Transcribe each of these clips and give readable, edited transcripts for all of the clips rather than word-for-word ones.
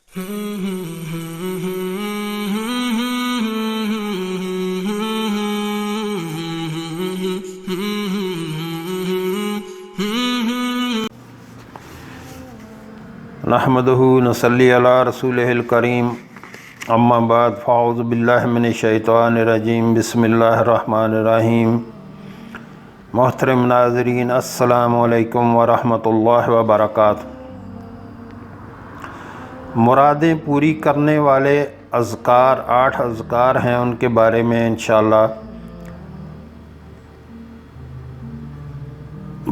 نحمدہ نصلی علی رسولہ الکریم اما بعد فاعوذ باللہ من الشیطان الرجیم بسم اللہ الرحمن الرحیم۔ محترم ناظرین، السلام علیکم ورحمۃ اللہ وبرکاتہ۔ مرادیں پوری کرنے والے اذکار 8 اذکار ہیں، ان کے بارے میں انشاءاللہ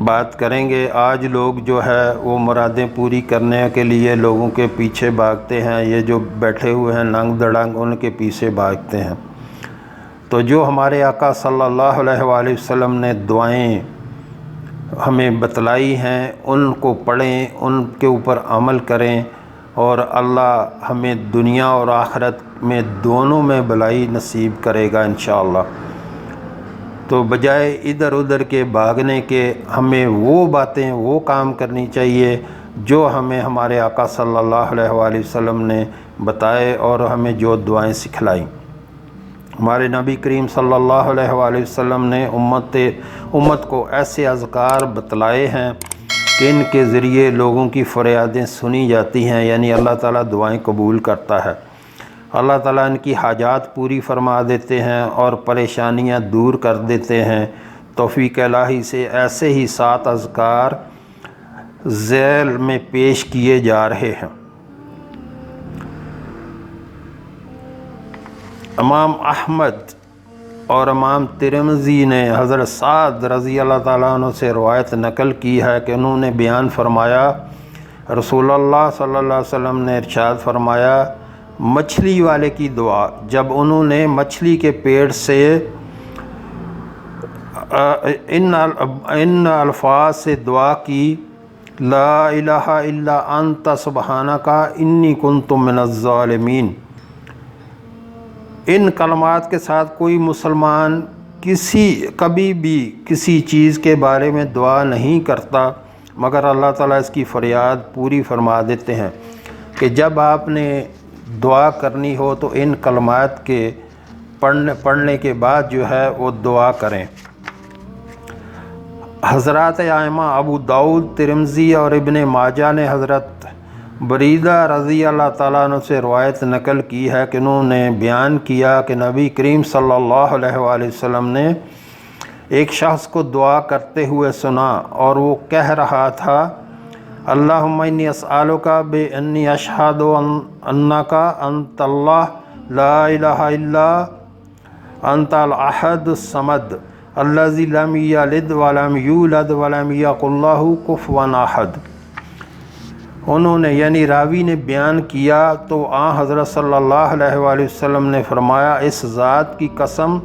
بات کریں گے۔ آج لوگ جو ہے وہ مرادیں پوری کرنے کے لیے لوگوں کے پیچھے بھاگتے ہیں، یہ جو بیٹھے ہوئے ہیں ننگ دڑنگ ان کے پیچھے بھاگتے ہیں۔ تو جو ہمارے آقا صلی اللہ علیہ وآلہ وسلم نے دعائیں ہمیں بتلائی ہیں ان کو پڑھیں، ان کے اوپر عمل کریں، اور اللہ ہمیں دنیا اور آخرت میں دونوں میں بھلائی نصیب کرے گا انشاءاللہ۔ تو بجائے ادھر ادھر کے بھاگنے کے ہمیں وہ باتیں وہ کام کرنی چاہیے جو ہمیں ہمارے آقا صلی اللہ علیہ وآلہ وسلم نے بتائے اور ہمیں جو دعائیں سکھلائیں۔ ہمارے نبی کریم صلی اللہ علیہ وآلہ وسلم نے امت کو ایسے اذکار بتلائے ہیں کہ ان کے ذریعے لوگوں کی فریادیں سنی جاتی ہیں، یعنی اللہ تعالیٰ دعائیں قبول کرتا ہے، اللہ تعالیٰ ان کی حاجات پوری فرما دیتے ہیں اور پریشانیاں دور کر دیتے ہیں۔ توفیق الہی سے ایسے ہی 7 اذکار ذیل میں پیش کیے جا رہے ہیں۔ امام احمد اور امام ترمذی نے حضرت سعد رضی اللہ تعالیٰ عنہ سے روایت نقل کی ہے کہ انہوں نے بیان فرمایا، رسول اللہ صلی اللہ علیہ وسلم نے ارشاد فرمایا، مچھلی والے کی دعا، جب انہوں نے مچھلی کے پیٹ سے ان الفاظ سے دعا کی، لا الہ الا انت سبحانک انی کنت من الظالمین، ان کلمات کے ساتھ کوئی مسلمان کبھی بھی کسی چیز کے بارے میں دعا نہیں کرتا مگر اللہ تعالیٰ اس کی فریاد پوری فرما دیتے ہیں کہ جب آپ نے دعا کرنی ہو تو ان کلمات کے پڑھنے کے بعد جو ہے وہ دعا کریں۔ حضرات ائمہ ابو داؤد، ترمذی اور ابن ماجہ نے حضرت بریدہ رضی اللہ تعالیٰ عنہ سے روایت نقل کی ہے کہ انہوں نے بیان کیا کہ نبی کریم صلی اللہ علیہ وآلہ وسلم نے ایک شخص کو دعا کرتے ہوئے سنا اور وہ کہہ رہا تھا، اللہم انی اسألک بانی اشہد انک انت اللہ لا الہ الا انت الاحد الصمد الذی لم یلد ولم یولد ولم یکن لہ کفوا احد۔ انہوں نے یعنی راوی نے بیان کیا تو حضرت صلی اللہ علیہ وآلہ وسلم نے فرمایا، اس ذات کی قسم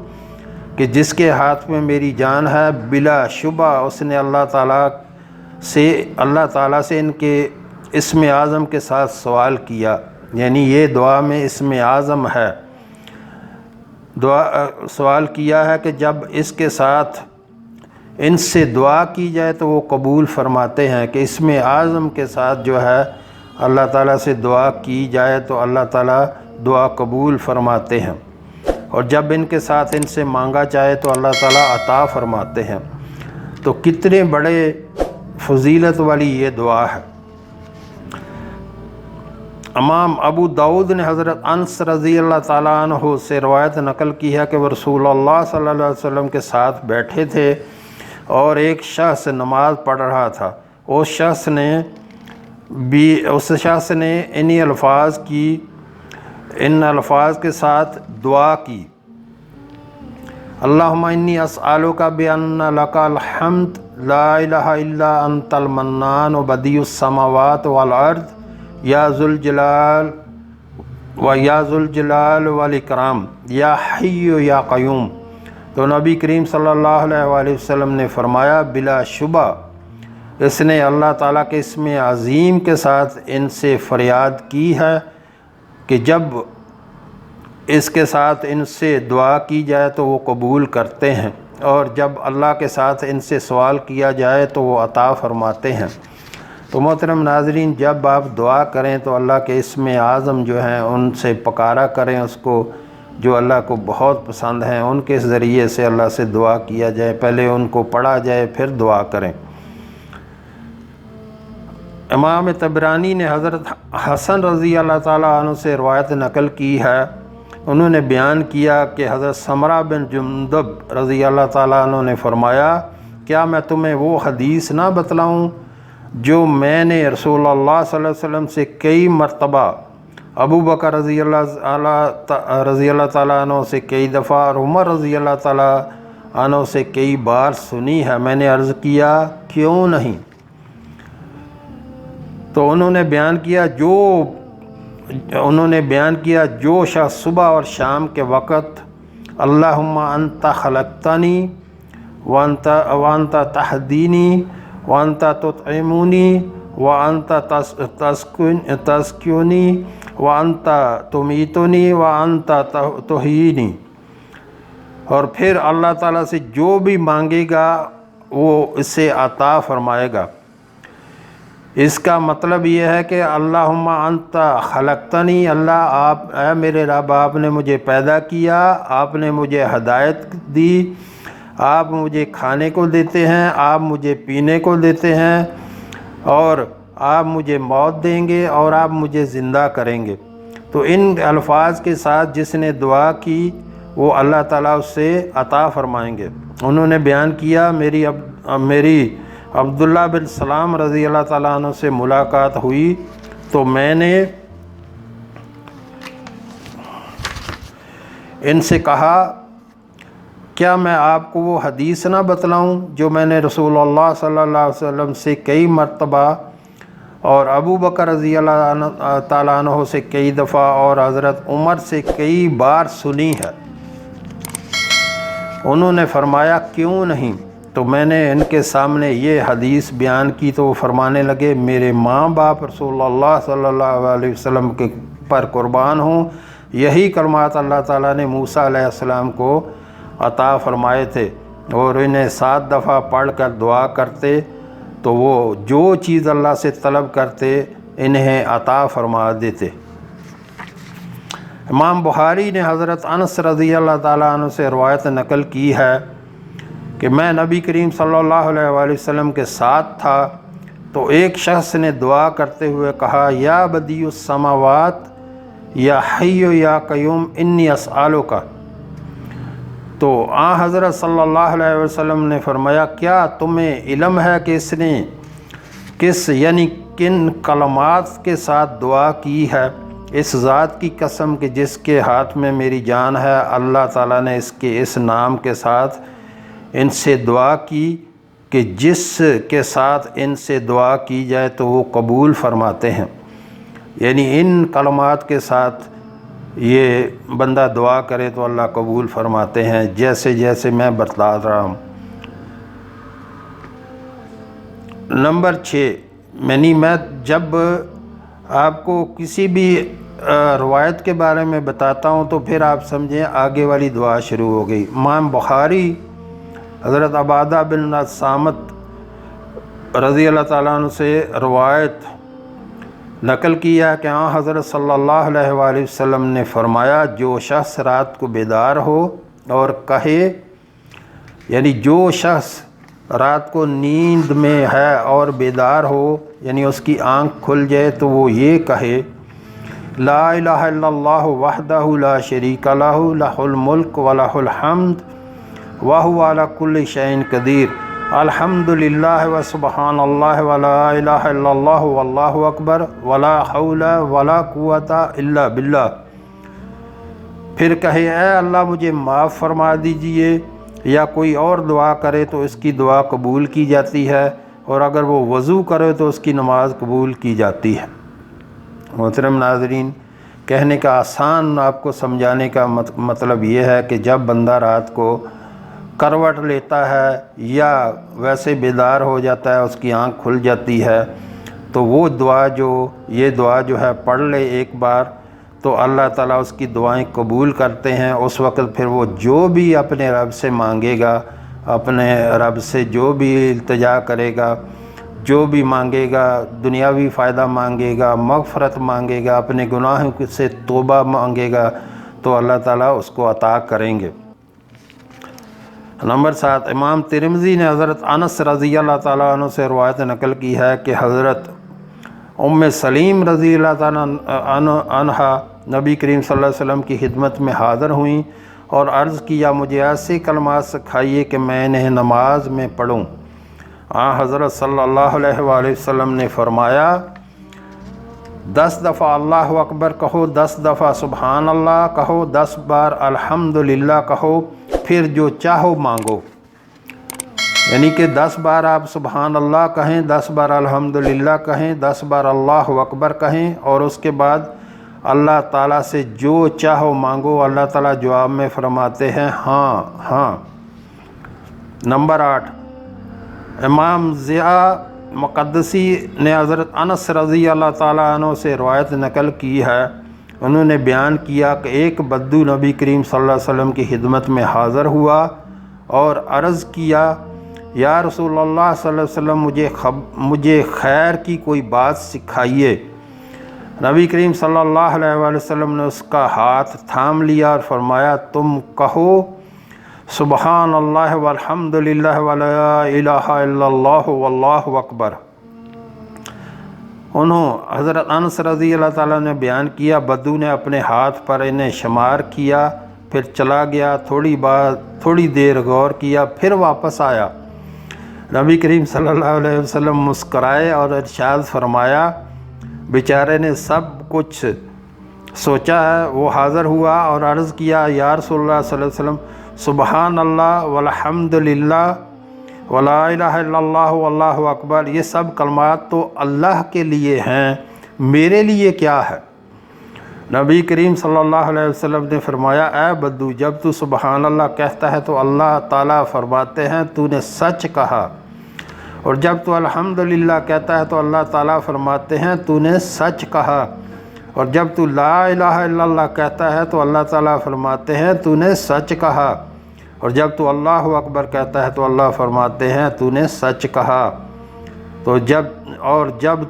کہ جس کے ہاتھ میں میری جان ہے، بلا شبہ اس نے اللہ تعالیٰ سے ان کے اسم اعظم کے ساتھ سوال کیا، یعنی یہ دعا میں اسم اعظم ہے، سوال کیا ہے کہ جب اس کے ساتھ ان سے دعا کی جائے تو وہ قبول فرماتے ہیں کہ اسم اعظم کے ساتھ جو ہے اللہ تعالیٰ سے دعا کی جائے تو اللہ تعالیٰ دعا قبول فرماتے ہیں، اور جب ان کے ساتھ ان سے مانگا جائے تو اللہ تعالیٰ عطا فرماتے ہیں۔ تو کتنے بڑے فضیلت والی یہ دعا ہے۔ امام ابو داؤد نے حضرت انس رضی اللہ تعالیٰ عنہ سے روایت نقل کی ہے کہ وہ رسول اللہ صلی اللہ علیہ وسلم کے ساتھ بیٹھے تھے اور ایک شخص نماز پڑھ رہا تھا، اس شخص نے ان الفاظ کے ساتھ دعا کی، اللہم انی اسألک بان لک الحمد لا الہ الا انت المنان بدیع السماوات والارض یا ذو الجلال والاکرام یا حی یا قیوم۔ تو نبی کریم صلی اللہ علیہ وآلہ وسلم نے فرمایا، بلا شبہ اس نے اللہ تعالیٰ کے اسم عظیم کے ساتھ ان سے فریاد کی ہے کہ جب اس کے ساتھ ان سے دعا کی جائے تو وہ قبول کرتے ہیں، اور جب اللہ کے ساتھ ان سے سوال کیا جائے تو وہ عطا فرماتے ہیں۔ تو محترم ناظرین، جب آپ دعا کریں تو اللہ کے اسم اعظم جو ہیں ان سے پکارا کریں اس کو، جو اللہ کو بہت پسند ہیں، ان کے ذریعے سے اللہ سے دعا کیا جائے، پہلے ان کو پڑھا جائے پھر دعا کریں۔ امام طبرانی نے حضرت حسن رضی اللہ تعالیٰ عنہ سے روایت نقل کی ہے، انہوں نے بیان کیا کہ حضرت سمرہ بن جندب رضی اللہ تعالیٰ عنہ نے فرمایا، کیا میں تمہیں وہ حدیث نہ بتلاؤں جو میں نے رسول اللہ صلی اللہ علیہ وسلم سے کئی مرتبہ، ابو بکر رضی اللہ تعالیٰ عنہ سے کئی دفعہ اور عمر رضی اللہ تعالیٰ عنہ سے کئی بار سنی ہے؟ میں نے عرض کیا کیوں نہیں؟ تو انہوں نے بیان کیا جو شخص صبح اور شام کے وقت اللہم انت خلقتنی وانت تہدینی وانت تطعمونی وانت تسکنی وانت تمیتنی وانت تحیینی، اور پھر اللہ تعالیٰ سے جو بھی مانگے گا وہ اسے عطا فرمائے گا۔ اس کا مطلب یہ ہے کہ اللہم انت خلقتنی، اللہ اے میرے رب آپ نے مجھے پیدا کیا، آپ نے مجھے ہدایت دی، آپ مجھے کھانے کو دیتے ہیں، آپ مجھے پینے کو دیتے ہیں، اور آپ مجھے موت دیں گے اور آپ مجھے زندہ کریں گے۔ تو ان الفاظ کے ساتھ جس نے دعا کی وہ اللہ تعالیٰ اس سے عطا فرمائیں گے۔ انہوں نے بیان کیا میری عبداللہ بن سلام رضی اللہ تعالیٰ عنہ سے ملاقات ہوئی تو میں نے ان سے کہا، کیا میں آپ کو وہ حدیث نہ بتلاؤں جو میں نے رسول اللہ صلی اللہ علیہ وسلم سے کئی مرتبہ اور ابو بکر رضی اللہ تعالیٰ عنہ سے کئی دفعہ اور حضرت عمر سے کئی بار سنی ہے؟ انہوں نے فرمایا کیوں نہیں؟ تو میں نے ان کے سامنے یہ حدیث بیان کی تو وہ فرمانے لگے، میرے ماں باپ رسول اللہ صلی اللہ علیہ وسلم کے پر قربان ہوں، یہی کلمات اللہ تعالیٰ نے موسیٰ علیہ السلام کو عطا فرمائے تھے، اور انہیں 7 دفعہ پڑھ کر دعا کرتے تو وہ جو چیز اللہ سے طلب کرتے انہیں عطا فرما دیتے۔ امام بخاری نے حضرت انس رضی اللہ تعالیٰ عنہ سے روایت نقل کی ہے کہ میں نبی کریم صلی اللہ علیہ وآلہ وسلم کے ساتھ تھا تو ایک شخص نے دعا کرتے ہوئے کہا، یا بدیع السماوات یا حی یا قیوم انی اسألک۔ تو حضرت صلی اللہ علیہ وسلم نے فرمایا، کیا تمہیں علم ہے کہ اس نے کن کلمات کے ساتھ دعا کی ہے؟ اس ذات کی قسم کہ جس کے ہاتھ میں میری جان ہے، اللہ تعالیٰ نے اس نام کے ساتھ ان سے دعا کی کہ جس کے ساتھ ان سے دعا کی جائے تو وہ قبول فرماتے ہیں۔ یعنی ان کلمات کے ساتھ یہ بندہ دعا کرے تو اللہ قبول فرماتے ہیں، جیسے جیسے میں بتا رہا ہوں۔ نمبر 6، میں جب آپ کو کسی بھی روایت کے بارے میں بتاتا ہوں تو پھر آپ سمجھیں آگے والی دعا شروع ہو گئی۔ امام بخاری حضرت عبادہ بن صامت رضی اللہ تعالیٰ عنہ سے روایت نقل کیا کہ حضرت صلی اللہ علیہ وآلہ وسلم نے فرمایا، جو شخص رات کو بیدار ہو اور کہے، یعنی جو شخص رات کو نیند میں ہے اور بیدار ہو، یعنی اس کی آنکھ کھل جائے تو وہ یہ کہے، لا الہ الا اللہ وحدہ لا شریک لہ لہ الملک ولہ الحمد وہو علی کل شیء قدیر، الحمد للہ وسبحان اللہ ولا الہ الا اللہ واللہ اکبر ولا حول ولا قوت الا باللہ۔ پھر کہے، اے اللہ مجھے معاف فرما دیجئے، یا کوئی اور دعا کرے تو اس کی دعا قبول کی جاتی ہے، اور اگر وہ وضو کرے تو اس کی نماز قبول کی جاتی ہے۔ محترم ناظرین، کہنے کا آسان، آپ کو سمجھانے کا مطلب یہ ہے کہ جب بندہ رات کو کروٹ لیتا ہے یا ویسے بیدار ہو جاتا ہے، اس کی آنکھ کھل جاتی ہے، تو وہ یہ دعا جو ہے پڑھ لے ایک بار تو اللہ تعالیٰ اس کی دعائیں قبول کرتے ہیں۔ اس وقت پھر وہ جو بھی اپنے رب سے مانگے گا، اپنے رب سے جو بھی التجا کرے گا، جو بھی مانگے گا، دنیاوی فائدہ مانگے گا، مغفرت مانگے گا، اپنے گناہوں سے توبہ مانگے گا، تو اللہ تعالیٰ اس کو عطا کریں گے۔ نمبر 7، امام ترمذی نے حضرت انس رضی اللہ تعالیٰ عنہ سے روایت نقل کی ہے کہ حضرت ام سلیم رضی اللہ تعالیٰ عنہا نبی کریم صلی اللہ علیہ وسلم کی خدمت میں حاضر ہوئیں اور عرض کیا، مجھے ایسے کلمات سکھائیے کہ میں انہیں نماز میں پڑھوں۔ حضرت صلی اللہ علیہ وآلہ وسلم نے فرمایا، 10 دفعہ اللہ اکبر کہو، 10 دفعہ سبحان اللہ کہو، 10 بار الحمدللہ کہو، پھر جو چاہو مانگو۔ یعنی کہ 10 بار آپ سبحان اللہ کہیں، 10 بار الحمدللہ کہیں، 10 بار اللہ اکبر کہیں، اور اس کے بعد اللہ تعالیٰ سے جو چاہو مانگو۔ اللہ تعالیٰ جواب میں فرماتے ہیں ہاں ہاں۔ نمبر 8، امام ضیاء مقدسی نے حضرت انس رضی اللہ تعالیٰ عنہ سے روایت نقل کی ہے، انہوں نے بیان کیا کہ ایک بدو نبی کریم صلی اللہ علیہ وسلم کی خدمت میں حاضر ہوا اور عرض کیا، یا رسول اللہ صلی اللہ علیہ وسلم مجھے خیر کی کوئی بات سکھائیے۔ نبی کریم صلی اللہ علیہ وآلہ وسلم نے اس کا ہاتھ تھام لیا اور فرمایا، تم کہو سبحان اللہ والحمدللہ ولا الہ الا اللہ واللہ اکبر۔ حضرت انس رضی اللہ تعالیٰ نے بیان کیا، بدو نے اپنے ہاتھ پر انہیں شمار کیا، پھر چلا گیا، تھوڑی دیر غور کیا، پھر واپس آیا۔ نبی کریم صلی اللہ علیہ وسلم مسکرائے اور ارشاد فرمایا، بیچارے نے سب کچھ سوچا ہے۔ وہ حاضر ہوا اور عرض کیا، یا رسول اللہ صلی اللہ علیہ وسلم، سبحان اللہ والحمدللہ ولا الہ الا اللہ واللہ اکبر، یہ سب کلمات تو اللہ کے لیے ہیں، میرے لیے کیا ہے؟ نبی کریم صلی اللہ علیہ وسلم نے فرمایا، اے بدو، جب تو سبحان اللہ کہتا ہے تو اللہ تعالیٰ فرماتے ہیں تو نے سچ کہا، اور جب تو الحمدللہ کہتا ہے تو اللہ تعالیٰ فرماتے ہیں تو نے سچ کہا، اور جب تو لا الہ الا اللہ کہتا ہے تو اللہ تعالیٰ فرماتے ہیں تو نے سچ کہا، اور جب تو اللہ اکبر کہتا ہے تو اللہ فرماتے ہیں تو نے سچ کہا، جب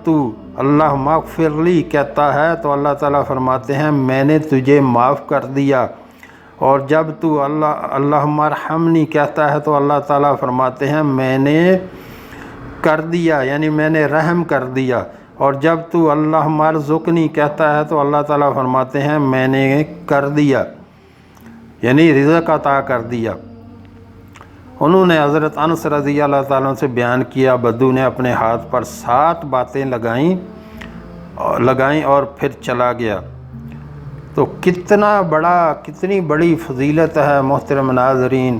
تو اللہ مغفر لی کہتا ہے تو اللہ تعالیٰ فرماتے ہیں میں نے تجھے معاف کر دیا، اور جب تو اللہم ارحمنی کہتا ہے تو اللہ تعالیٰ فرماتے ہیں میں نے کر دیا، یعنی میں نے رحم کر دیا، اور جب تو اللہم ارزقنی کہتا ہے تو اللہ تعالیٰ فرماتے ہیں میں نے کر دیا، یعنی رزق عطا کر دیا۔ انہوں نے حضرت انس رضی اللہ تعالیٰ سے بیان کیا، بدو نے اپنے ہاتھ پر 7 باتیں لگائیں اور پھر چلا گیا۔ تو کتنی بڑی فضیلت ہے محترم ناظرین،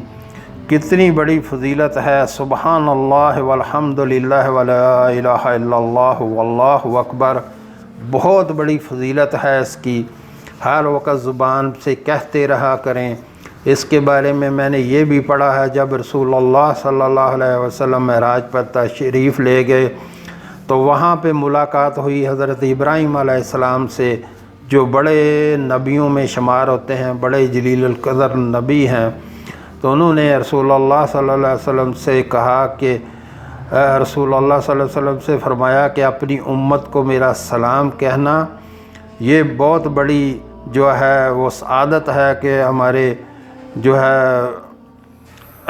کتنی بڑی فضیلت ہے، سبحان اللہ والحمدللہ ولا الہ الا اللہ واللہ اکبر، بہت بڑی فضیلت ہے اس کی، ہر وقت زبان سے کہتے رہا کریں۔ اس کے بارے میں نے یہ بھی پڑھا ہے، جب رسول اللہ صلی اللہ علیہ وسلم معراج پر تشریف لے گئے تو وہاں پہ ملاقات ہوئی حضرت ابراہیم علیہ السلام سے، جو بڑے نبیوں میں شمار ہوتے ہیں، بڑے جلیل القدر نبی ہیں۔ تو انہوں نے رسول اللہ صلی اللہ علیہ وسلم سے کہا کہ رسول اللہ صلی اللہ علیہ وسلم سے فرمایا کہ اپنی امت کو میرا سلام کہنا، یہ بہت بڑی جو ہے وہ سعادت ہے کہ ہمارے جو ہے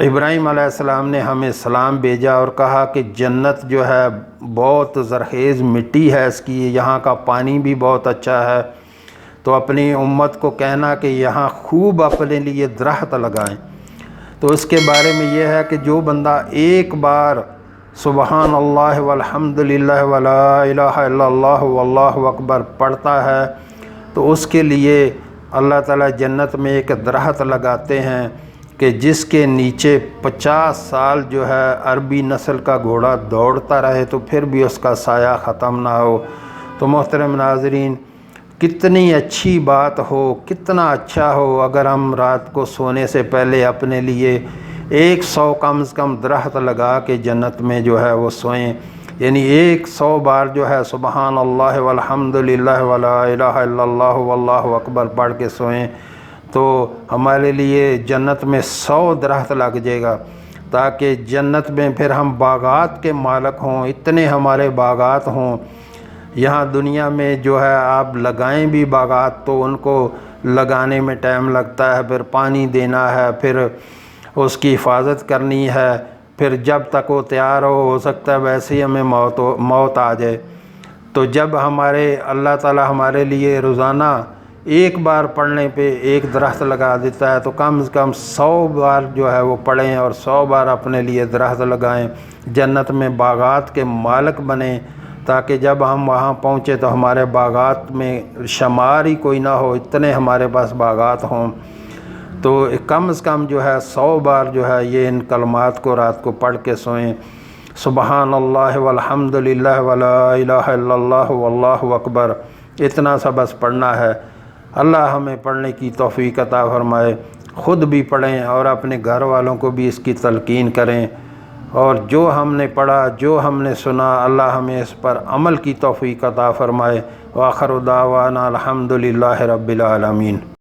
ابراہیم علیہ السلام نے ہمیں سلام بھیجا اور کہا کہ جنت جو ہے بہت زرخیز مٹی ہے اس کی، یہاں کا پانی بھی بہت اچھا ہے، تو اپنی امت کو کہنا کہ یہاں خوب اپنے لیے درخت لگائیں۔ تو اس کے بارے میں یہ ہے کہ جو بندہ ایک بار سبحان اللہ والحمدللہ ولا الہ الا اللہ واللہ اکبر پڑھتا ہے تو اس کے لیے اللہ تعالیٰ جنت میں ایک درخت لگاتے ہیں کہ جس کے نیچے 50 سال جو ہے عربی نسل کا گھوڑا دوڑتا رہے تو پھر بھی اس کا سایہ ختم نہ ہو۔ تو محترم ناظرین، کتنی اچھی بات ہو، کتنا اچھا ہو اگر ہم رات کو سونے سے پہلے اپنے لیے 100 کم از کم درخت لگا کے جنت میں جو ہے وہ سوئیں، یعنی 100 بار جو ہے سبحان اللہ والحمدللہ ولا الہ الا اللہ واللہ اکبر پڑھ کے سوئیں تو ہمارے لیے جنت میں 100 درخت لگ جائے گا۔ تاکہ جنت میں پھر ہم باغات کے مالک ہوں، اتنے ہمارے باغات ہوں۔ یہاں دنیا میں جو ہے آپ لگائیں بھی باغات تو ان کو لگانے میں ٹائم لگتا ہے، پھر پانی دینا ہے، پھر اس کی حفاظت کرنی ہے، پھر جب تک وہ تیار ہو سکتا ہے ویسے ہی ہمیں موت آ جائے۔ تو جب اللہ تعالیٰ ہمارے لیے روزانہ ایک بار پڑھنے پہ ایک درخت لگا دیتا ہے، تو کم سے کم 100 بار جو ہے وہ پڑھیں اور 100 بار اپنے لیے درخت لگائیں، جنت میں باغات کے مالک بنیں، تاکہ جب ہم وہاں پہنچے تو ہمارے باغات میں شمار ہی کوئی نہ ہو، اتنے ہمارے پاس باغات ہوں۔ تو کم سے کم جو ہے 100 بار جو ہے یہ ان کلمات کو رات کو پڑھ کے سوئیں۔ سبحان اللہ والحمد للہ ولا الہ الا اللہ واللہ اکبر، اتنا سا بس پڑھنا ہے۔ اللہ ہمیں پڑھنے کی توفیق عطا فرمائے، خود بھی پڑھیں اور اپنے گھر والوں کو بھی اس کی تلقین کریں، اور جو ہم نے پڑھا، جو ہم نے سنا، اللہ ہمیں اس پر عمل کی توفیق عطا فرمائے۔ وآخر دعوانا الحمد للہ رب العالمین۔